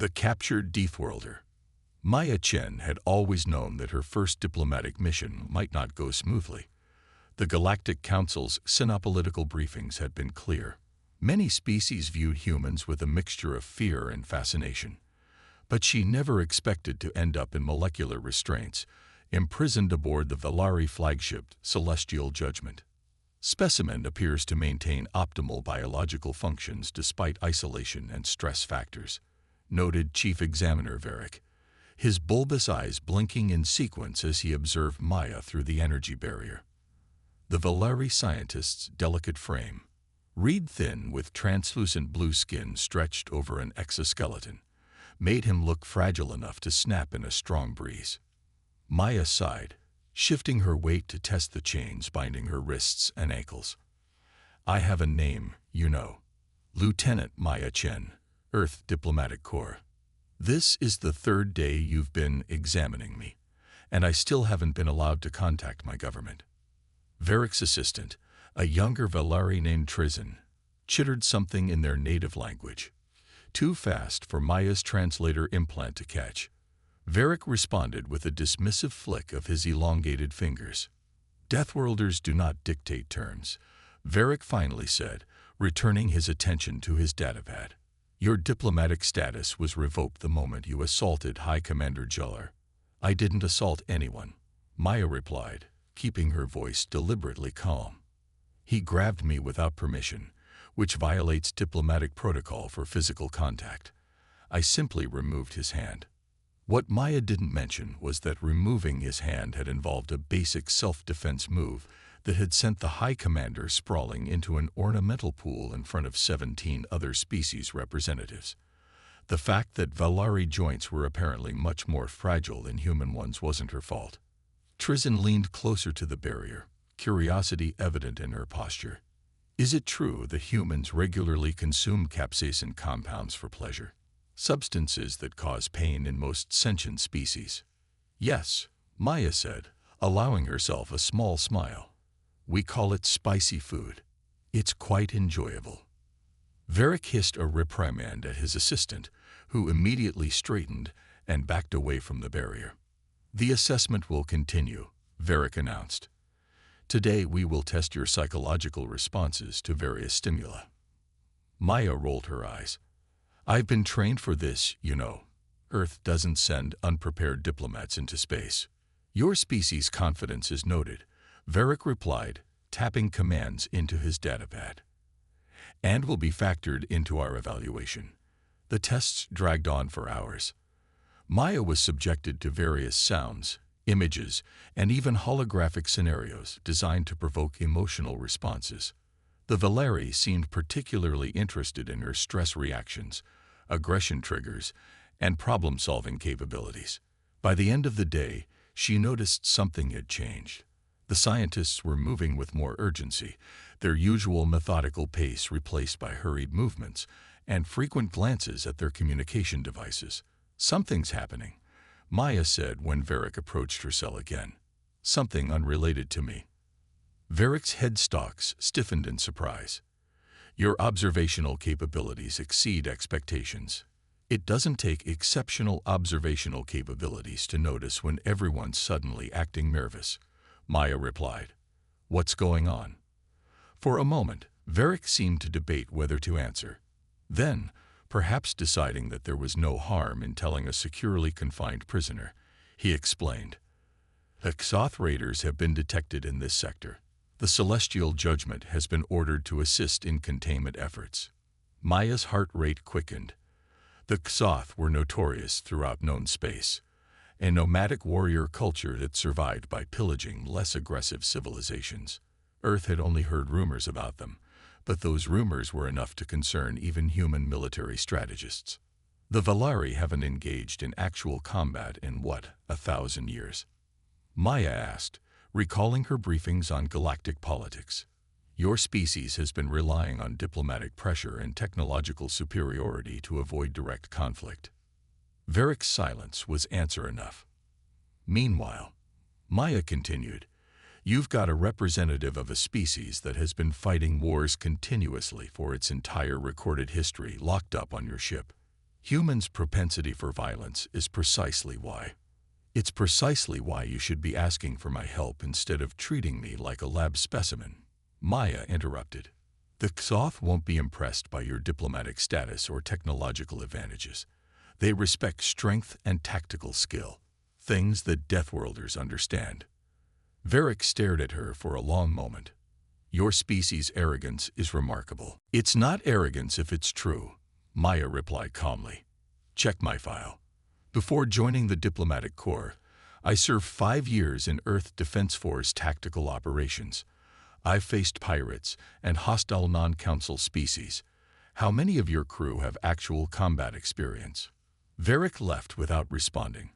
The captured Deathworlder. Maya Chen had always known that her first diplomatic mission might not go smoothly. The Galactic Council's Sinopolitical briefings had been clear. Many species viewed humans with a mixture of fear and fascination. But she never expected to end up in molecular restraints, imprisoned aboard the Valari flagship Celestial Judgment. Specimen appears to maintain optimal biological functions despite isolation and stress factors, noted Chief Examiner Varric, his bulbous eyes blinking in sequence as he observed Maya through the energy barrier. The Valari scientist's delicate frame, reed-thin with translucent blue skin stretched over an exoskeleton, made him look fragile enough to snap in a strong breeze. Maya sighed, shifting her weight to test the chains binding her wrists and ankles. "I have a name, you know. Lieutenant Maya Chen, Earth Diplomatic Corps. This is the third day you've been examining me, and I still haven't been allowed to contact my government." Varric's assistant, a younger Valari named Trizin, chittered something in their native language, too fast for Maya's translator implant to catch. Varric responded with a dismissive flick of his elongated fingers. "Deathworlders do not dictate terms," Varric finally said, returning his attention to his datapad. "Your diplomatic status was revoked the moment you assaulted High Commander Juller." "I didn't assault anyone," Maya replied, keeping her voice deliberately calm. "He grabbed me without permission, which violates diplomatic protocol for physical contact. I simply removed his hand." What Maya didn't mention was that removing his hand had involved a basic self-defense move that had sent the High Commander sprawling into an ornamental pool in front of 17 other species representatives. The fact that Valari joints were apparently much more fragile than human ones wasn't her fault. Trizin leaned closer to the barrier, curiosity evident in her posture. "Is it true that humans regularly consume capsaicin compounds for pleasure? Substances that cause pain in most sentient species?" "Yes," Maya said, allowing herself a small smile. "We call it spicy food. It's quite enjoyable." Varric hissed a reprimand at his assistant, who immediately straightened and backed away from the barrier. "The assessment will continue," Varric announced. "Today we will test your psychological responses to various stimuli." Maya rolled her eyes. "I've been trained for this, you know. Earth doesn't send unprepared diplomats into space." "Your species' confidence is noted," Varric replied, tapping commands into his datapad, "and will be factored into our evaluation." The tests dragged on for hours. Maya was subjected to various sounds, images, and even holographic scenarios designed to provoke emotional responses. The Valari seemed particularly interested in her stress reactions, aggression triggers, and problem-solving capabilities. By the end of the day, she noticed something had changed. The scientists were moving with more urgency, their usual methodical pace replaced by hurried movements and frequent glances at their communication devices. "Something's happening," Maya said when Varric approached her cell again. "Something unrelated to me." Varric's head stalks stiffened in surprise. "Your observational capabilities exceed expectations. It doesn't take exceptional observational capabilities to notice when everyone's suddenly acting nervous," Maya replied. "What's going on?" For a moment, Varric seemed to debate whether to answer. Then, perhaps deciding that there was no harm in telling a securely confined prisoner, he explained. "The Xoth raiders have been detected in this sector. The Celestial Judgment has been ordered to assist in containment efforts." Maya's heart rate quickened. The Xoth were notorious throughout known space, a nomadic warrior culture that survived by pillaging less aggressive civilizations. Earth had only heard rumors about them, but those rumors were enough to concern even human military strategists. The Valari haven't engaged in actual combat in, 1,000 years? Maya asked, recalling her briefings on galactic politics. "Your species has been relying on diplomatic pressure and technological superiority to avoid direct conflict." Varric's silence was answer enough. "Meanwhile," Maya continued, "you've got a representative of a species that has been fighting wars continuously for its entire recorded history locked up on your ship. Humans' propensity for violence is precisely why. It's precisely why you should be asking for my help instead of treating me like a lab specimen. Maya interrupted. The Xoth won't be impressed by your diplomatic status or technological advantages. They respect strength and tactical skill, things that Deathworlders understand. Varric stared at her for a long moment. Your species' arrogance is remarkable. It's not arrogance if it's true, Maya replied calmly. Check my file. Before joining the Diplomatic Corps, I served 5 years in Earth Defense Force tactical operations. I've faced pirates and hostile non-council species. How many of your crew have actual combat experience? Varric left without responding,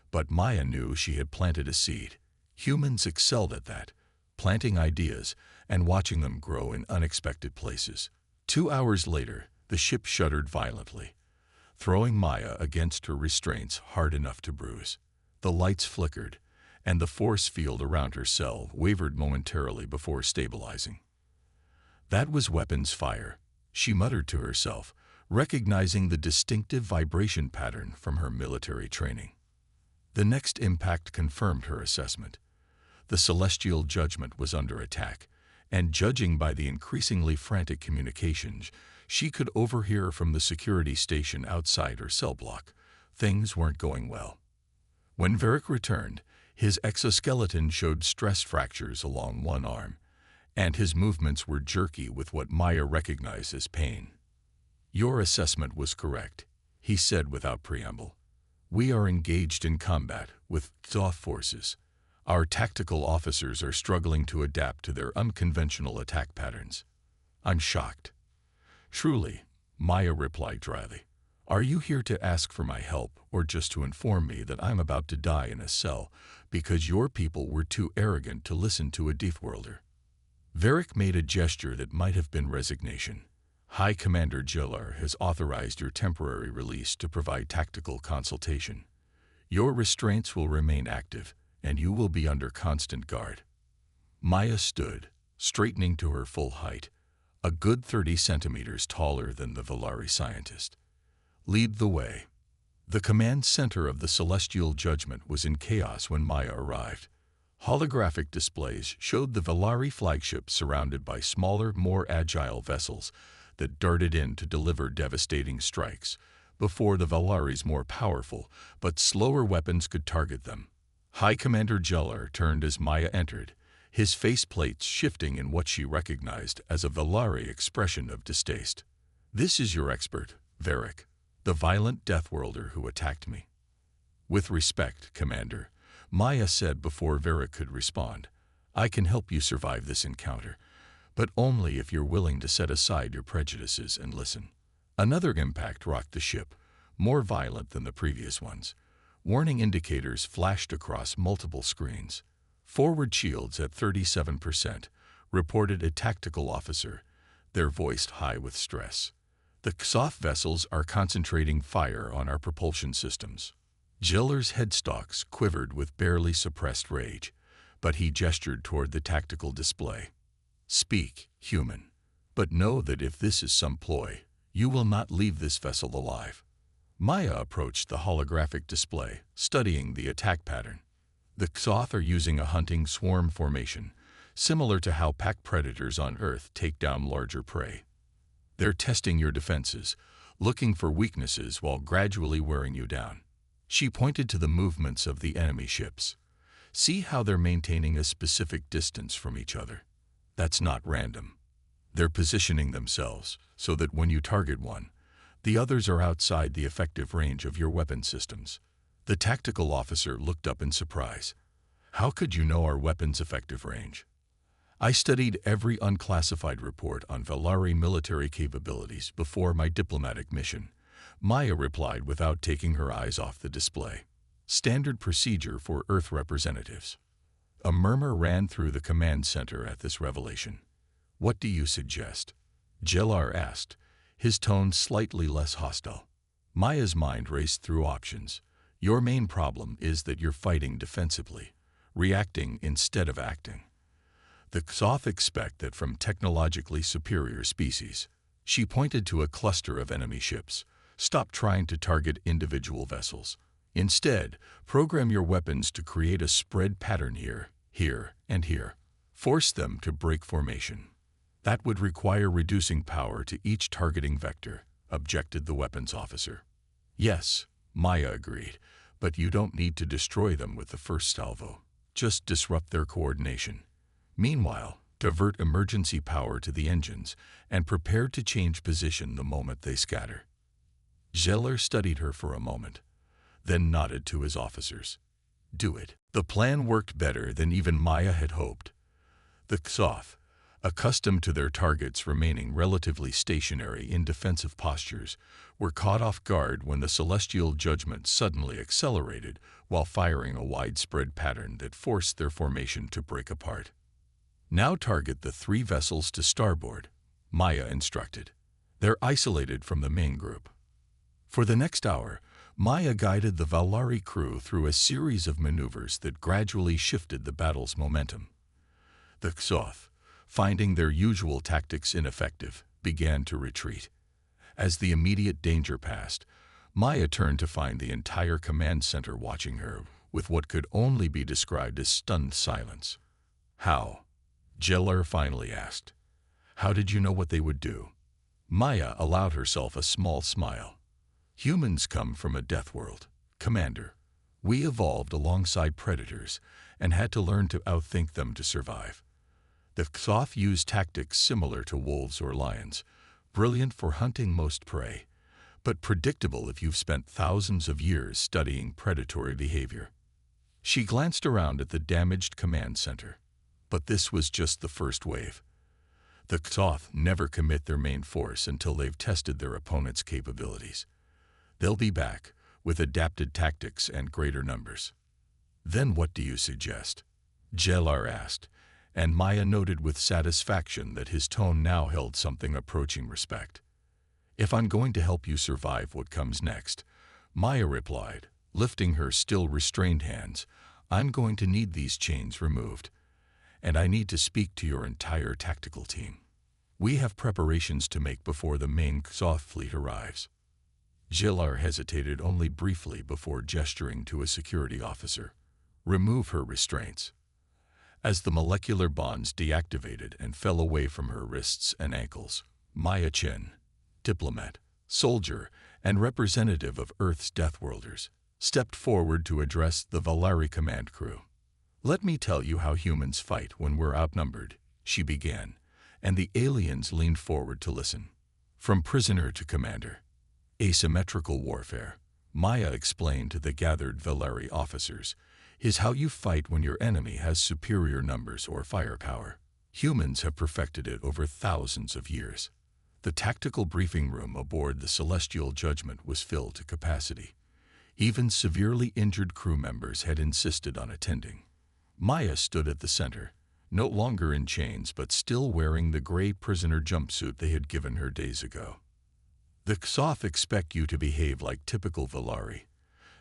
but Maya knew she had planted a seed. Humans excelled at that, planting ideas and watching them grow in unexpected places. 2 hours later, the ship shuddered violently, throwing Maya against her restraints hard enough to bruise. The lights flickered, and the force field around her cell wavered momentarily before stabilizing. That was weapons fire, she muttered to herself, recognizing the distinctive vibration pattern from her military training. The next impact confirmed her assessment. The celestial judgment was under attack, and judging by the increasingly frantic communications she could overhear from the security station outside her cell block, things weren't going well. When Varric returned, his exoskeleton showed stress fractures along one arm, and his movements were jerky with what Maya recognized as pain. Your assessment was correct, he said without preamble. We are engaged in combat with Xoth forces. Our tactical officers are struggling to adapt to their unconventional attack patterns. I'm shocked. Truly, Maya replied dryly. Are you here to ask for my help or just to inform me that I'm about to die in a cell because your people were too arrogant to listen to a Deathworlder? Varric made a gesture that might have been resignation. High Commander Jillar has authorized your temporary release to provide tactical consultation. Your restraints will remain active, and you will be under constant guard. Maya stood, straightening to her full height, a good 30 centimeters taller than the Valari scientist. Lead the way. The command center of the Celestial Judgment was in chaos when Maya arrived. Holographic displays showed the Valari flagship surrounded by smaller, more agile vessels that darted in to deliver devastating strikes before the Valari's more powerful but slower weapons could target them. High Commander Jillar turned as Maya entered, his faceplates shifting in what she recognized as a Valari expression of distaste. This is your expert, Varric, the violent Deathworlder who attacked me. With respect, Commander, Maya said before Varric could respond. I can help you survive this encounter, but only if you're willing to set aside your prejudices and listen. Another impact rocked the ship, more violent than the previous ones. Warning indicators flashed across multiple screens. Forward shields at 37%, reported a tactical officer, their voice high with stress. The Xoth vessels are concentrating fire on our propulsion systems. Jillar's headstalks quivered with barely suppressed rage, but he gestured toward the tactical display. Speak, human, but know that if this is some ploy, you will not leave this vessel alive. Maya approached the holographic display, studying the attack pattern. The Xoth are using a hunting swarm formation, similar to how pack predators on Earth take down larger prey. They're testing your defenses, looking for weaknesses while gradually wearing you down. She pointed to the movements of the enemy ships. See how they're maintaining a specific distance from each other. That's not random. They're positioning themselves so that when you target one, the others are outside the effective range of your weapon systems. The tactical officer looked up in surprise. How could you know our weapons' effective range? I studied every unclassified report on Valari military capabilities before my diplomatic mission, Maya replied without taking her eyes off the display. Standard procedure for Earth representatives. A murmur ran through the command center at this revelation. What do you suggest? Jillar asked, his tone slightly less hostile. Maya's mind raced through options. Your main problem is that you're fighting defensively, reacting instead of acting. The Xoth expect that from technologically superior species. She pointed to a cluster of enemy ships, Stop trying to target individual vessels. Instead, program your weapons to create a spread pattern here, here, and here. Force them to break formation. That would require reducing power to each targeting vector, objected the weapons officer. Yes, Maya agreed, but you don't need to destroy them with the first salvo. Just disrupt their coordination. Meanwhile, divert emergency power to the engines and prepare to change position the moment they scatter. Zeller studied her for a moment, then nodded to his officers. Do it. The plan worked better than even Maya had hoped. The Xoth, accustomed to their targets remaining relatively stationary in defensive postures, were caught off guard when the celestial judgment suddenly accelerated while firing a widespread pattern that forced their formation to break apart. Now target the 3 vessels to starboard, Maya instructed. They're isolated from the main group. For the next hour, Maya guided the Valari crew through a series of maneuvers that gradually shifted the battle's momentum. The Xoth, finding their usual tactics ineffective, began to retreat. As the immediate danger passed, Maya turned to find the entire command center watching her with what could only be described as stunned silence. How? Zeller finally asked. How did you know what they would do? Maya allowed herself a small smile. Humans come from a death world, Commander. We evolved alongside predators and had to learn to outthink them to survive. The Xoth use tactics similar to wolves or lions, brilliant for hunting most prey, but predictable if you've spent thousands of years studying predatory behavior. She glanced around at the damaged command center. But this was just the first wave. The Xoth never commit their main force until they've tested their opponent's capabilities. They'll be back, with adapted tactics and greater numbers. Then what do you suggest? Zeller asked, and Maya noted with satisfaction that his tone now held something approaching respect. If I'm going to help you survive what comes next, Maya replied, lifting her still restrained hands, I'm going to need these chains removed. And I need to speak to your entire tactical team. We have preparations to make before the main Xoth fleet arrives. Zeller hesitated only briefly before gesturing to a security officer. Remove her restraints. As the molecular bonds deactivated and fell away from her wrists and ankles, Maya Chen, diplomat, soldier, and representative of Earth's Deathworlders, stepped forward to address the Valari command crew. Let me tell you how humans fight when we're outnumbered, she began, and the aliens leaned forward to listen. From prisoner to commander. Asymmetrical warfare, Maya explained to the gathered Valari officers, is how you fight when your enemy has superior numbers or firepower. Humans have perfected it over thousands of years. The tactical briefing room aboard the Celestial Judgment was filled to capacity. Even severely injured crew members had insisted on attending. Maya stood at the center, no longer in chains but still wearing the gray prisoner jumpsuit they had given her days ago. The Xoth expect you to behave like typical Valari,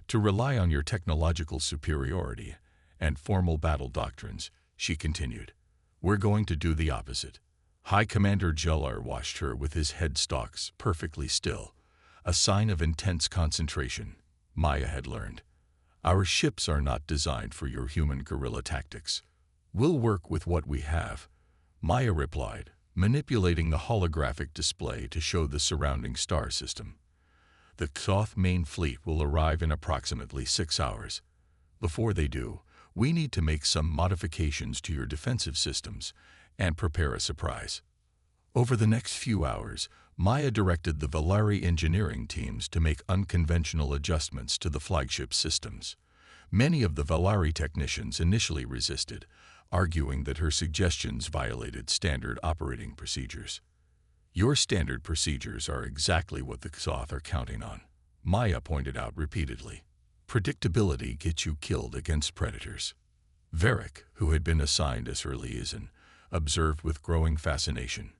to rely on your technological superiority and formal battle doctrines, she continued. We're going to do the opposite. High Commander Zeller watched her with his head stalks perfectly still, a sign of intense concentration, Maya had learned. Our ships are not designed for your human guerrilla tactics. We'll work with what we have, Maya replied, manipulating the holographic display to show the surrounding star system. The Xoth main fleet will arrive in approximately 6 hours. Before they do, we need to make some modifications to your defensive systems and prepare a surprise. Over the next few hours, Maya directed the Valari engineering teams to make unconventional adjustments to the flagship systems. Many of the Valari technicians initially resisted, arguing that her suggestions violated standard operating procedures. Your standard procedures are exactly what the Xoth are counting on, Maya pointed out repeatedly. Predictability gets you killed against predators. Varric, who had been assigned as her liaison, observed with growing fascination.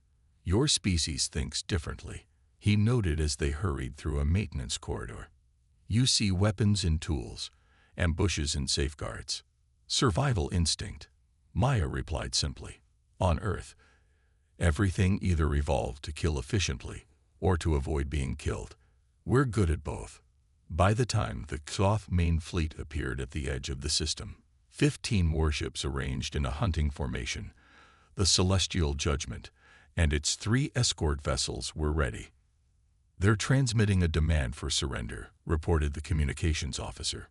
Your species thinks differently, he noted as they hurried through a maintenance corridor. You see weapons and tools, ambushes and safeguards. Survival instinct, Maya replied simply. On Earth, everything either evolved to kill efficiently or to avoid being killed. We're good at both. By the time the Xoth main fleet appeared at the edge of the system, 15 warships arranged in a hunting formation, the Celestial Judgment, and its 3 escort vessels were ready. "They're transmitting a demand for surrender," reported the communications officer.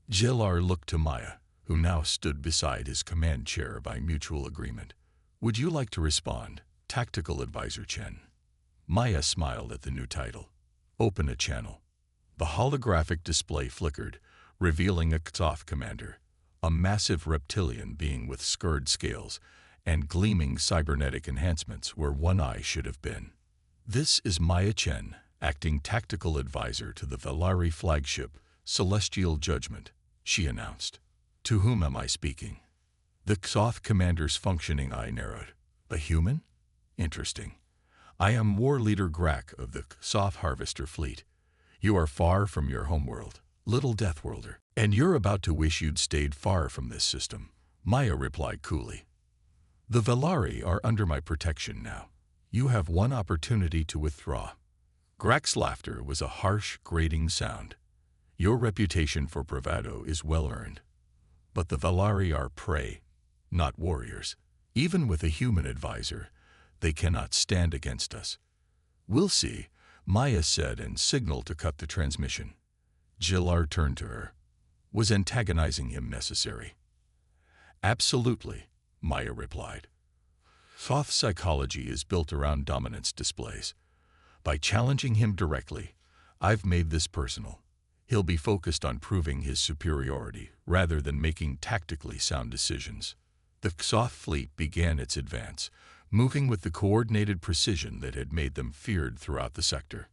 Jillar looked to Maya, who now stood beside his command chair by mutual agreement. "Would you like to respond, Tactical Advisor Chen?" Maya smiled at the new title. "Open a channel." The holographic display flickered, revealing a Xoth commander, a massive reptilian being with scarred scales and gleaming cybernetic enhancements where one eye should have been. "This is Maya Chen, acting tactical advisor to the Valari flagship, Celestial Judgment," she announced. "To whom am I speaking?" The Xoth commander's functioning eye narrowed. "A human? Interesting. I am War Leader Grak of the Xoth Harvester Fleet. You are far from your homeworld, little Deathworlder, and you're about to wish you'd stayed far from this system," Maya replied coolly. "The Valari are under my protection now. You have one opportunity to withdraw." Grak's laughter was a harsh, grating sound. "Your reputation for bravado is well earned. But the Valari are prey, not warriors. Even with a human advisor, they cannot stand against us." "We'll see," Maya said and signaled to cut the transmission. Jillar turned to her. "Was antagonizing him necessary?" "Absolutely," Maya replied. "Thoth psychology is built around dominance displays. By challenging him directly, I've made this personal. He'll be focused on proving his superiority rather than making tactically sound decisions." The Xoth fleet began its advance, moving with the coordinated precision that had made them feared throughout the sector.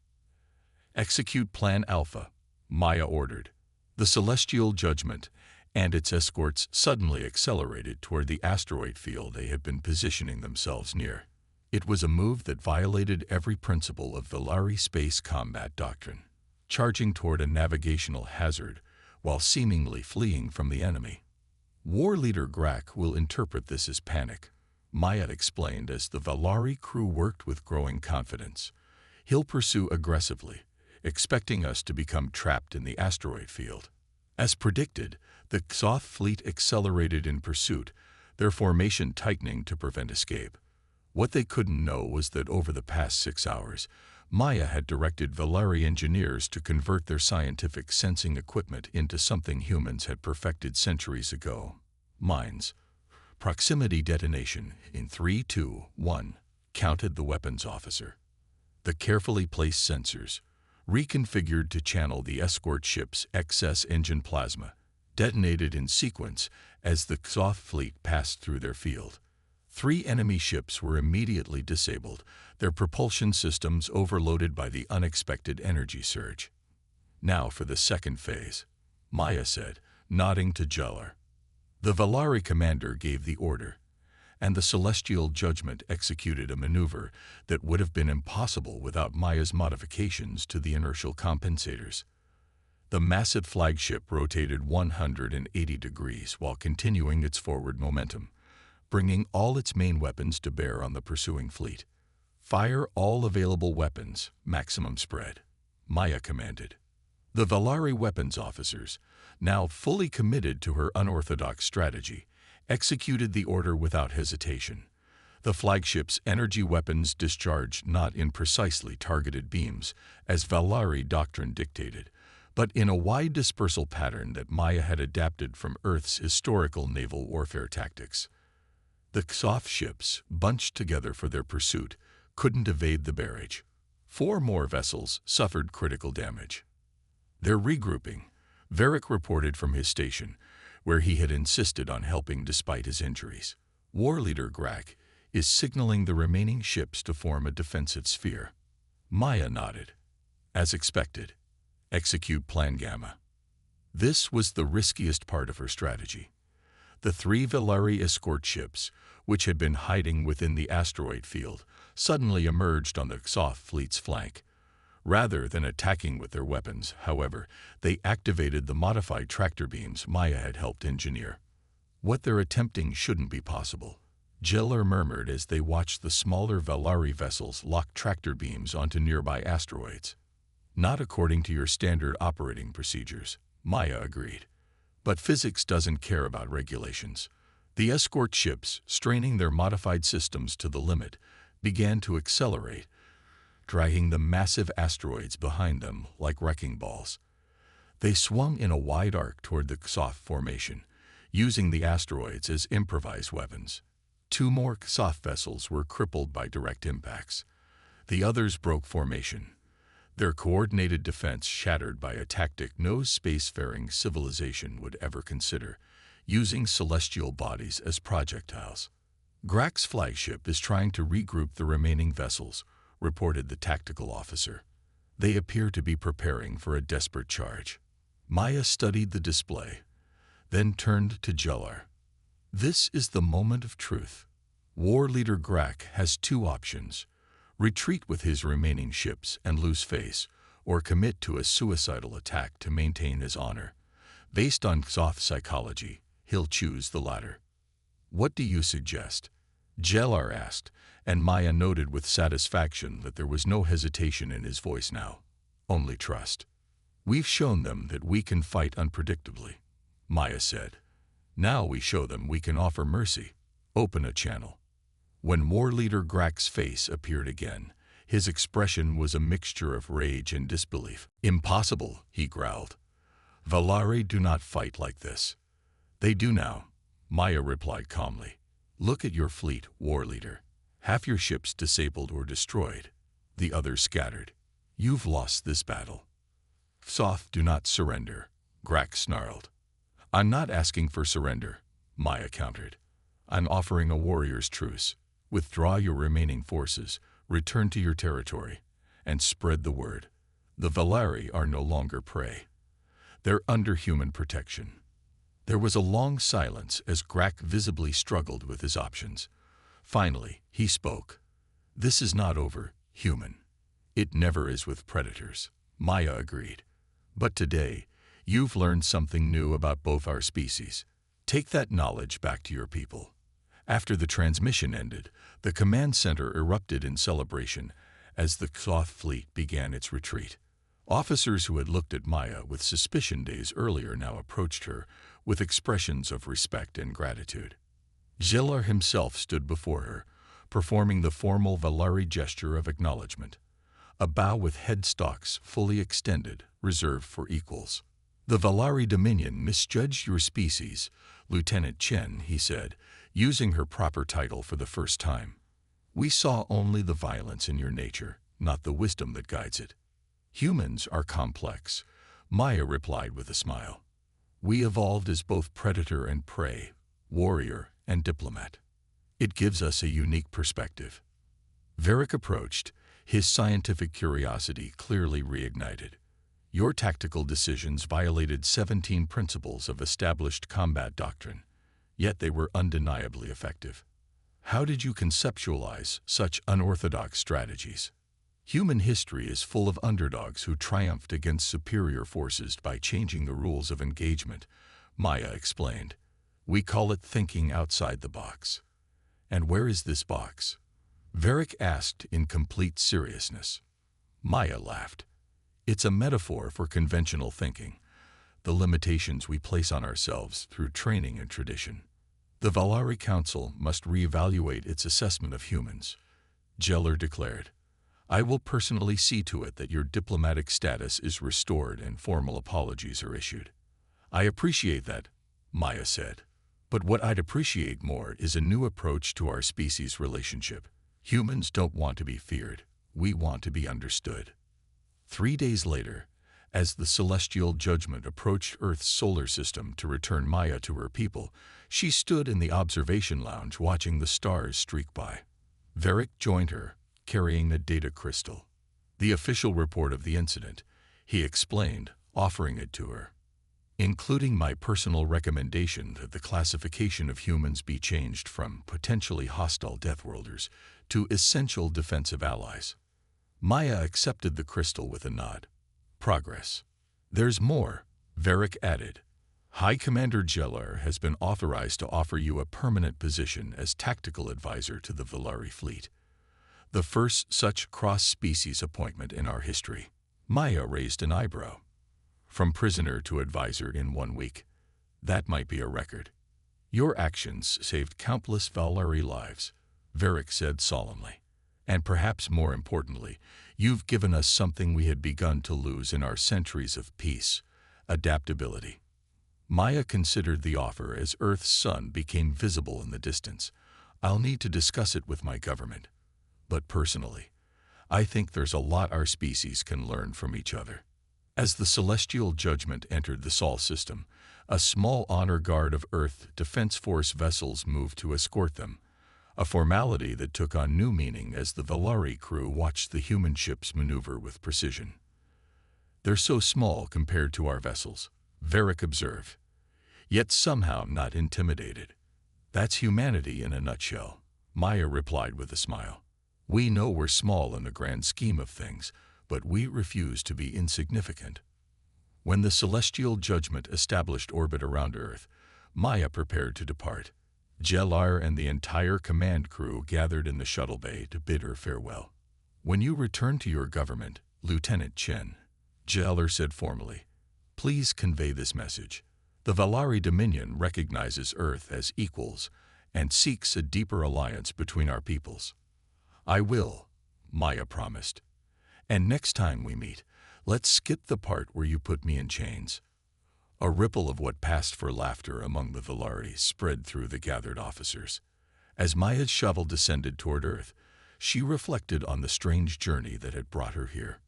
"Execute Plan Alpha," Maya ordered. The Celestial Judgment and its escorts suddenly accelerated toward the asteroid field they had been positioning themselves near. It was a move that violated every principle of Valari space combat doctrine, charging toward a navigational hazard while seemingly fleeing from the enemy. "War Leader Grak will interpret this as panic," Maya explained as the Valari crew worked with growing confidence. "He'll pursue aggressively, expecting us to become trapped in the asteroid field." As predicted, the Xoth fleet accelerated in pursuit, their formation tightening to prevent escape. What they couldn't know was that over the past 6 hours, Maya had directed Valari engineers to convert their scientific sensing equipment into something humans had perfected centuries ago. Mines. "Proximity detonation in 3, 2, 1, counted the weapons officer. The carefully placed sensors, reconfigured to channel the escort ship's excess engine plasma, detonated in sequence as the Xoth fleet passed through their field. 3 enemy ships were immediately disabled, their propulsion systems overloaded by the unexpected energy surge. "Now for the second phase," Maya said, nodding to Jillar. The Valari commander gave the order, and the Celestial Judgment executed a maneuver that would have been impossible without Maya's modifications to the inertial compensators. The massive flagship rotated 180 degrees while continuing its forward momentum, bringing all its main weapons to bear on the pursuing fleet. "Fire all available weapons, maximum spread," Maya commanded. The Valari weapons officers, now fully committed to her unorthodox strategy, executed the order without hesitation. The flagship's energy weapons discharged not in precisely targeted beams, as Valari doctrine dictated, but in a wide dispersal pattern that Maya had adapted from Earth's historical naval warfare tactics. The Xoth ships, bunched together for their pursuit, couldn't evade the barrage. 4 more vessels suffered critical damage. "They're regrouping," Varric reported from his station, where he had insisted on helping despite his injuries. "War Leader Grak is signaling the remaining ships to form a defensive sphere." Maya nodded. "As expected. Execute Plan Gamma." This was the riskiest part of her strategy. The 3 Valari escort ships, which had been hiding within the asteroid field, suddenly emerged on the Xoth fleet's flank. Rather than attacking with their weapons, however, they activated the modified tractor beams Maya had helped engineer. "What they're attempting shouldn't be possible," Jillar murmured as they watched the smaller Valari vessels lock tractor beams onto nearby asteroids. Not according to your standard operating procedures, Maya agreed. But physics doesn't care about regulations. The escort ships, straining their modified systems to the limit, began to accelerate, dragging the massive asteroids behind them like wrecking balls. They swung in a wide arc toward the Xoth formation, using the asteroids as improvised weapons. 2 more Xoth vessels were crippled by direct impacts. The others broke formation, their coordinated defense shattered by a tactic no spacefaring civilization would ever consider, using celestial bodies as projectiles. Grak's flagship is trying to regroup the remaining vessels, reported the tactical officer. They appear to be preparing for a desperate charge. Maya studied the display, then turned to Gellar. This is the moment of truth. War leader Grak has 2 options: retreat with his remaining ships and lose face, or commit to a suicidal attack to maintain his honor. Based on Xoth psychology, he'll choose the latter. What do you suggest? Gellar asked, and Maya noted with satisfaction that there was no hesitation in his voice now, only trust. We've shown them that we can fight unpredictably, Maya said. Now we show them we can offer mercy, open a channel. When war leader Grak's face appeared again, his expression was a mixture of rage and disbelief. Impossible, he growled. Valari do not fight like this. They do now, Maya replied calmly. Look at your fleet, war leader. Half your ships disabled or destroyed, the others scattered. You've lost this battle. Xoth do not surrender, Grak snarled. I'm not asking for surrender, Maya countered. I'm offering a warrior's truce. Withdraw your remaining forces, return to your territory, and spread the word. The Valari are no longer prey. They're under human protection. There was a long silence as Grak visibly struggled with his options. Finally, he spoke. This is not over, human. It never is with predators, Maya agreed. But today, you've learned something new about both our species. Take that knowledge back to your people. After the transmission ended, the command center erupted in celebration as the Xoth fleet began its retreat. Officers who had looked at Maya with suspicion days earlier now approached her with expressions of respect and gratitude. Gellar himself stood before her, performing the formal Valari gesture of acknowledgement, a bow with headstalks fully extended, reserved for equals. The Valari Dominion misjudged your species, Lieutenant Chen, he said, using her proper title for the first time. We saw only the violence in your nature, not the wisdom that guides it. Humans are complex, Maya replied with a smile. We evolved as both predator and prey, warrior and diplomat. It gives us a unique perspective. Varric approached, his scientific curiosity clearly reignited. Your tactical decisions violated 17 principles of established combat doctrine, yet they were undeniably effective. How did you conceptualize such unorthodox strategies? Human history is full of underdogs who triumphed against superior forces by changing the rules of engagement, Maya explained. We call it thinking outside the box. And where is this box? Varric asked in complete seriousness. Maya laughed. It's a metaphor for conventional thinking, the limitations we place on ourselves through training and tradition. The Valari Council must reevaluate its assessment of humans, Gellar declared. I will personally see to it that your diplomatic status is restored and formal apologies are issued. I appreciate that, Maya said. But what I'd appreciate more is a new approach to our species relationship. Humans don't want to be feared. We want to be understood. 3 days later, as the celestial judgment approached Earth's solar system to return Maya to her people, she stood in the observation lounge watching the stars streak by. Varric joined her, carrying a data crystal. The official report of the incident, he explained, offering it to her. Including my personal recommendation that the classification of humans be changed from potentially hostile Deathworlders to essential defensive allies. Maya accepted the crystal with a nod. Progress. There's more, Varric added. High Commander Gellar has been authorized to offer you a permanent position as tactical advisor to the Valari fleet. The first such cross-species appointment in our history. Maya raised an eyebrow. From prisoner to advisor in 1 week. That might be a record. Your actions saved countless Valari lives, Varric said solemnly. And perhaps more importantly, you've given us something we had begun to lose in our centuries of peace: adaptability. Maya considered the offer as Earth's sun became visible in the distance. I'll need to discuss it with my government. But personally, I think there's a lot our species can learn from each other. As the celestial judgment entered the Sol system, a small honor guard of Earth Defense Force vessels moved to escort them, a formality that took on new meaning as the Valari crew watched the human ships maneuver with precision. They're so small compared to our vessels, Varric observed, yet somehow not intimidated. That's humanity in a nutshell, Maya replied with a smile. We know we're small in the grand scheme of things, but we refuse to be insignificant. When the celestial judgment established orbit around Earth, Maya prepared to depart. Gellar and the entire command crew gathered in the shuttle bay to bid her farewell. When you return to your government, Lieutenant Chen, Gellar said formally, please convey this message. The Valari Dominion recognizes Earth as equals and seeks a deeper alliance between our peoples. I will, Maya promised. And next time we meet, let's skip the part where you put me in chains. A ripple of what passed for laughter among the Valari spread through the gathered officers. As Maya's shuttle descended toward Earth, she reflected on the strange journey that had brought her here.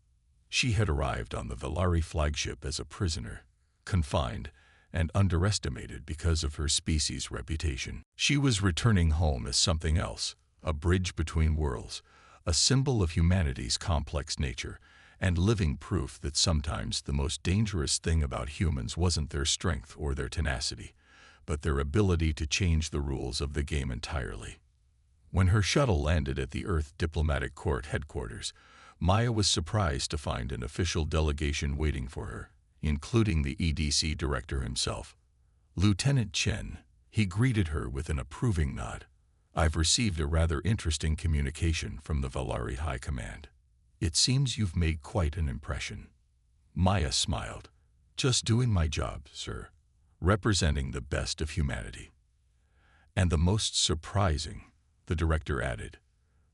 She had arrived on the Valari flagship as a prisoner, confined and underestimated because of her species' reputation. She was returning home as something else, a bridge between worlds, a symbol of humanity's complex nature, and living proof that sometimes the most dangerous thing about humans wasn't their strength or their tenacity, but their ability to change the rules of the game entirely. When her shuttle landed at the Earth Diplomatic Court headquarters, Maya was surprised to find an official delegation waiting for her, including the EDC director himself. Lieutenant Chen, he greeted her with an approving nod. I've received a rather interesting communication from the Valari High Command. It seems you've made quite an impression. Maya smiled. Just doing my job, sir, representing the best of humanity. And the most surprising, the director added.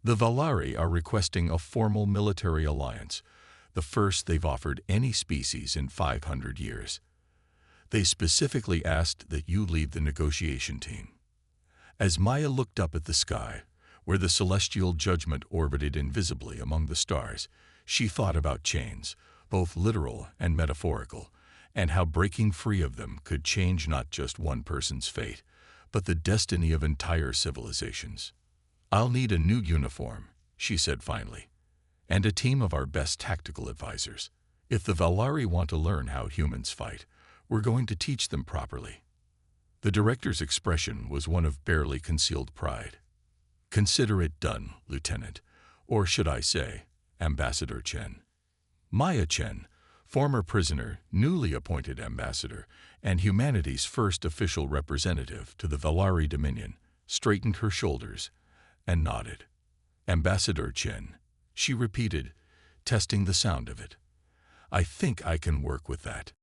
The Valari are requesting a formal military alliance, the first they've offered any species in 500 years. They specifically asked that you lead the negotiation team. As Maya looked up at the sky, where the celestial judgment orbited invisibly among the stars, she thought about chains, both literal and metaphorical, and how breaking free of them could change not just one person's fate, but the destiny of entire civilizations. I'll need a new uniform, she said finally, and a team of our best tactical advisors. If the Valari want to learn how humans fight, we're going to teach them properly. The director's expression was one of barely concealed pride. Consider it done, Lieutenant, or should I say, Ambassador Chen. Maya Chen, former prisoner, newly appointed ambassador, and humanity's first official representative to the Valari Dominion, straightened her shoulders and nodded. Ambassador Chen, she repeated, testing the sound of it. I think I can work with that.